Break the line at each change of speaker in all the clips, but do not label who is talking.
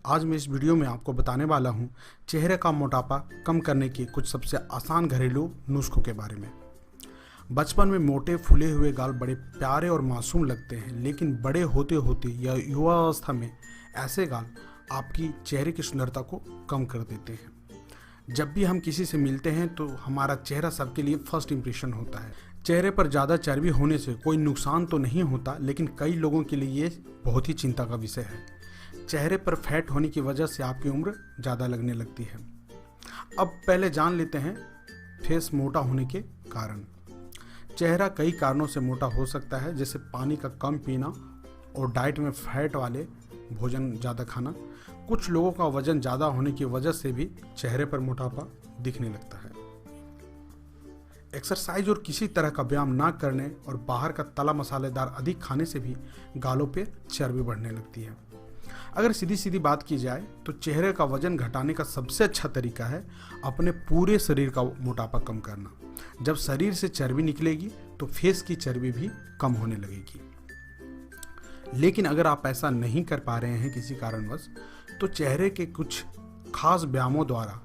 आज मैं इस वीडियो में आपको बताने वाला हूँ चेहरे का मोटापा कम करने के कुछ सबसे आसान घरेलू नुस्खों के बारे में। बचपन में मोटे फूले हुए गाल बड़े प्यारे और मासूम लगते हैं, लेकिन बड़े होते होते या युवा अवस्था में ऐसे गाल आपकी चेहरे की सुंदरता को कम कर देते हैं। जब भी हम किसी से मिलते हैं तो हमारा चेहरा सबके लिए फर्स्ट इंप्रेशन होता है। चेहरे पर ज़्यादा चर्बी होने से कोई नुकसान तो नहीं होता, लेकिन कई लोगों के लिए ये बहुत ही चिंता का विषय है। चेहरे पर फैट होने की वजह से आपकी उम्र ज़्यादा लगने लगती है। अब पहले जान लेते हैं फेस मोटा होने के कारण। चेहरा कई कारणों से मोटा हो सकता है, जैसे पानी का कम पीना और डाइट में फैट वाले भोजन ज़्यादा खाना। कुछ लोगों का वजन ज़्यादा होने की वजह से भी चेहरे पर मोटापा दिखने लगता है। एक्सरसाइज और किसी तरह का व्यायाम ना करने और बाहर का तला मसालेदार अधिक खाने से भी गालों पे चर्बी बढ़ने लगती है। अगर सीधी सीधी बात की जाए तो चेहरे का वजन घटाने का सबसे अच्छा तरीका है अपने पूरे शरीर का मोटापा कम करना। जब शरीर से चर्बी निकलेगी तो फेस की चर्बी भी कम होने लगेगी। लेकिन अगर आप ऐसा नहीं कर पा रहे हैं किसी कारणवश, तो चेहरे के कुछ खास व्यायामों द्वारा,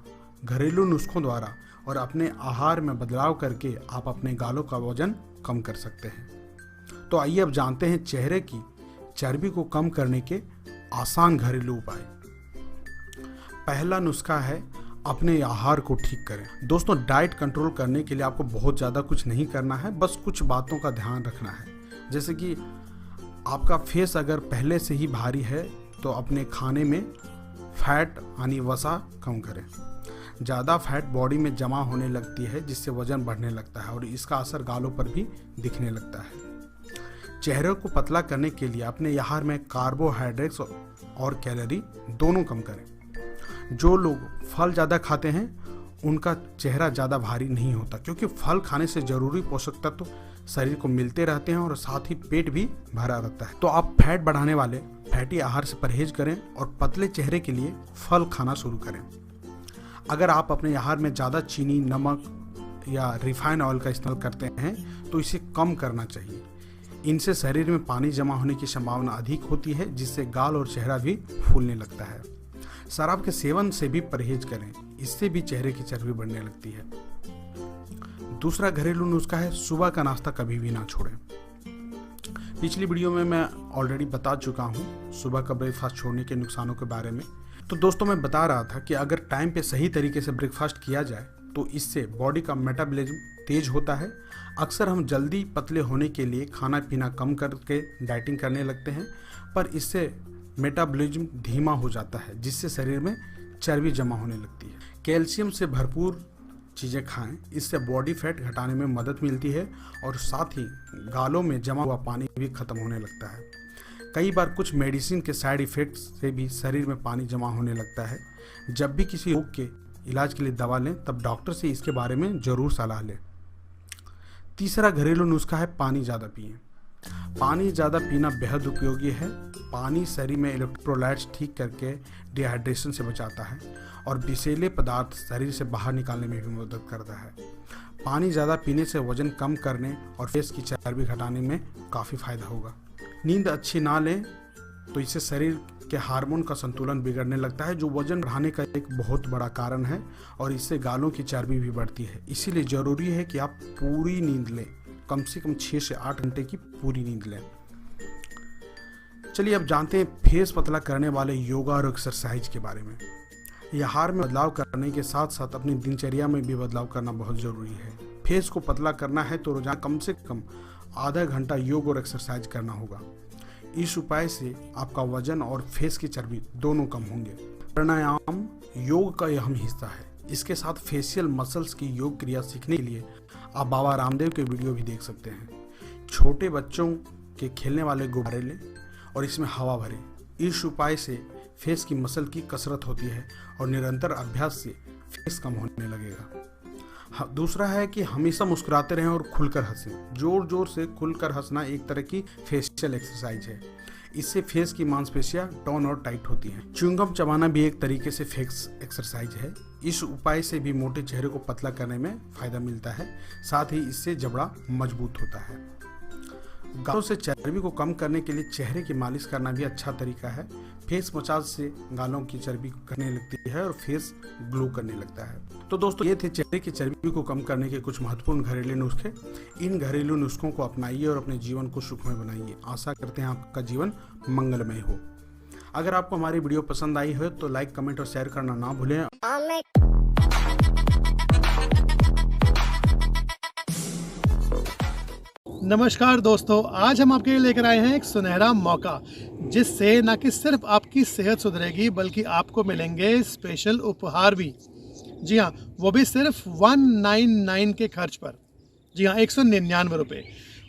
घरेलू नुस्खों द्वारा और अपने आहार में बदलाव करके आप अपने गालों का वजन कम कर सकते हैं। तो आइए अब जानते हैं चेहरे की चर्बी को कम करने के आसान घरेलू उपाय। पहला नुस्खा है अपने आहार को ठीक करें। दोस्तों, डाइट कंट्रोल करने के लिए आपको बहुत ज़्यादा कुछ नहीं करना है, बस कुछ बातों का ध्यान रखना है। जैसे कि आपका फेस अगर पहले से ही भारी है तो अपने खाने में फैट यानी वसा कम करें। ज़्यादा फैट बॉडी में जमा होने लगती है, जिससे वजन बढ़ने लगता है और इसका असर गालों पर भी दिखने लगता है। चेहरे को पतला करने के लिए अपने आहार में कार्बोहाइड्रेट्स और कैलोरी दोनों कम करें। जो लोग फल ज़्यादा खाते हैं उनका चेहरा ज़्यादा भारी नहीं होता, क्योंकि फल खाने से ज़रूरी पोषक तत्व शरीर को मिलते रहते हैं और साथ ही पेट भी भरा रहता है। तो आप फैट बढ़ाने वाले फैटी आहार से परहेज करें और पतले चेहरे के लिए फल खाना शुरू करें। अगर आप अपने आहार में ज़्यादा चीनी, नमक या रिफाइन ऑयल का इस्तेमाल करते हैं तो इसे कम करना चाहिए। इनसे शरीर में पानी जमा होने की संभावना अधिक होती है, जिससे गाल और चेहरा भी फूलने लगता है। शराब के सेवन से भी परहेज करें, इससे भी चेहरे की चर्बी बढ़ने लगती है। दूसरा घरेलू नुस्खा है सुबह का नाश्ता कभी भी ना छोड़ें। पिछली वीडियो में मैं ऑलरेडी बता चुका हूँ सुबह का ब्रेकफास्ट छोड़ने के नुकसानों के बारे में। तो दोस्तों, मैं बता रहा था कि अगर टाइम पे सही तरीके से ब्रेकफास्ट किया जाए तो इससे बॉडी का मेटाबॉलिज्म तेज होता है। अक्सर हम जल्दी पतले होने के लिए खाना पीना कम करके डाइटिंग करने लगते हैं, पर इससे मेटाबॉलिज्म धीमा हो जाता है, जिससे शरीर में चर्बी जमा होने लगती है। कैल्शियम से भरपूर चीज़ें खाएं, इससे बॉडी फैट घटाने में मदद मिलती है और साथ ही गालों में जमा हुआ पानी भी खत्म होने लगता है। कई बार कुछ मेडिसिन के साइड इफ़ेक्ट्स से भी शरीर में पानी जमा होने लगता है। जब भी किसी रोग के इलाज के लिए दवा लें तब डॉक्टर से इसके बारे में ज़रूर सलाह लें। तीसरा घरेलू नुस्खा है पानी ज़्यादा पिएं। पानी ज़्यादा पीना बेहद उपयोगी है। पानी शरीर में इलेक्ट्रोलाइट्स ठीक करके डिहाइड्रेशन से बचाता है और विषैले पदार्थ शरीर से बाहर निकालने में भी मदद करता है। पानी ज़्यादा पीने से वजन कम करने और फेस की चर्बी घटाने में काफ़ी फायदा होगा। नींद अच्छी ना लें तो इससे शरीर के हार्मोन का संतुलन बिगड़ने लगता है, जो वजन बढ़ाने का एक बहुत बड़ा कारण है और इससे गालों की चर्बी भी बढ़ती है। इसीलिए ज़रूरी है कि आप पूरी नींद लें, कम से कम 6 से 8 घंटे की पूरी नींद लें। चलिए अब जानते हैं फेस पतला करने वाले योगा और एक्सरसाइज के बारे में। आहार में बदलाव करने के साथ साथ अपनी दिनचर्या में भी बदलाव करना बहुत ज़रूरी है। फेस को पतला करना है तो रोजाना कम से कम आधा घंटा योग और एक्सरसाइज करना होगा। इस उपाय से आपका वजन और फेस की चर्बी दोनों कम होंगे। प्राणायाम योग का अहम हिस्सा है। इसके साथ फेशियल मसल्स की योग क्रिया सीखने के लिए आप बाबा रामदेव के वीडियो भी देख सकते हैं। छोटे बच्चों के खेलने वाले गुब्बारे लें और इसमें हवा भरें। इस उपाय से फेस की मसल की कसरत होती है और निरंतर अभ्यास से फेस कम होने लगेगा। दूसरा है कि हमेशा मुस्कुराते रहें और खुलकर हंसें। जोर जोर से खुलकर हंसना एक तरह की फेशियल एक्सरसाइज है। इससे फेस की मांसपेशियां टोन और टाइट होती हैं। च्युइंगम चबाना भी एक तरीके से फेस एक्सरसाइज है। इस उपाय से भी मोटे चेहरे को पतला करने में फायदा मिलता है, साथ ही इससे जबड़ा मजबूत होता है। गालों से चर्बी को कम करने के लिए चेहरे की मालिश करना भी अच्छा तरीका है। फेस मसाज से गालों की चर्बी घटने लगती है और फेस ग्लो करने लगता है। तो दोस्तों, ये थे चेहरे की चर्बी को कम करने के कुछ महत्वपूर्ण घरेलू नुस्खे। इन घरेलू नुस्खों को अपनाइए और अपने जीवन को सुखमय बनाइए। आशा करते हैं आपका जीवन मंगलमय हो। अगर आपको हमारी वीडियो पसंद आई हो तो लाइक, कमेंट और शेयर करना ना भूलें।
नमस्कार दोस्तों, आज हम आपके लिए लेकर आए हैं एक सुनहरा मौका, जिससे न कि सिर्फ आपकी सेहत सुधरेगी बल्कि आपको मिलेंगे स्पेशल उपहार भी। जी हाँ, वो भी सिर्फ 199 के खर्च पर। जी हाँ, 199 रुपये।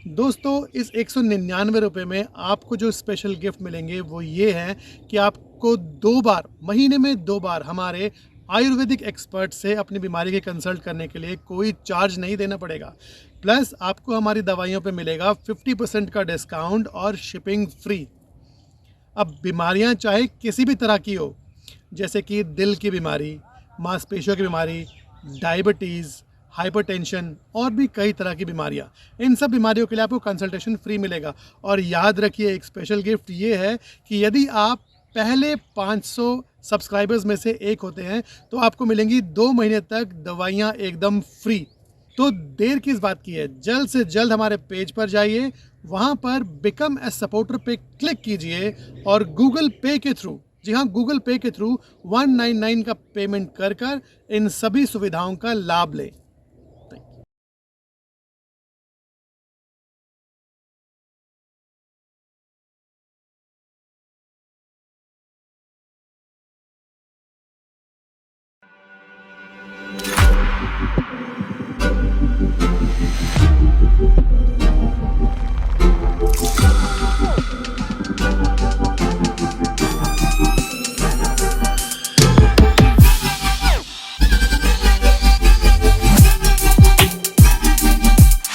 दोस्तों, इस 199 रुपये में आपको जो स्पेशल गिफ्ट मिलेंगे वो ये हैं कि आपको 2 बार, महीने में 2 बार हमारे आयुर्वेदिक एक्सपर्ट से अपनी बीमारी के कंसल्ट करने के लिए कोई चार्ज नहीं देना पड़ेगा। प्लस आपको हमारी दवाइयों पे मिलेगा 50% का डिस्काउंट और शिपिंग फ्री। अब बीमारियां चाहे किसी भी तरह की हो, जैसे कि दिल की बीमारी, मांसपेशियों की बीमारी, डायबिटीज़, हाइपरटेंशन और भी कई तरह की बीमारियां, इन सब बीमारियों के लिए आपको कंसल्टेशन फ्री मिलेगा। और याद रखिए, एक स्पेशल गिफ्ट ये है कि यदि आप पहले 500 सब्सक्राइबर्स में से एक होते हैं तो आपको मिलेंगी 2 महीने तक दवाइयाँ एकदम फ्री। तो देर किस बात की है, जल्द से जल्द हमारे पेज पर जाइए, वहाँ पर बिकम ए सपोर्टर पे क्लिक कीजिए और गूगल पे के थ्रू, जी हाँ, गूगल पे के थ्रू 199 का पेमेंट कर इन सभी सुविधाओं का लाभ लें।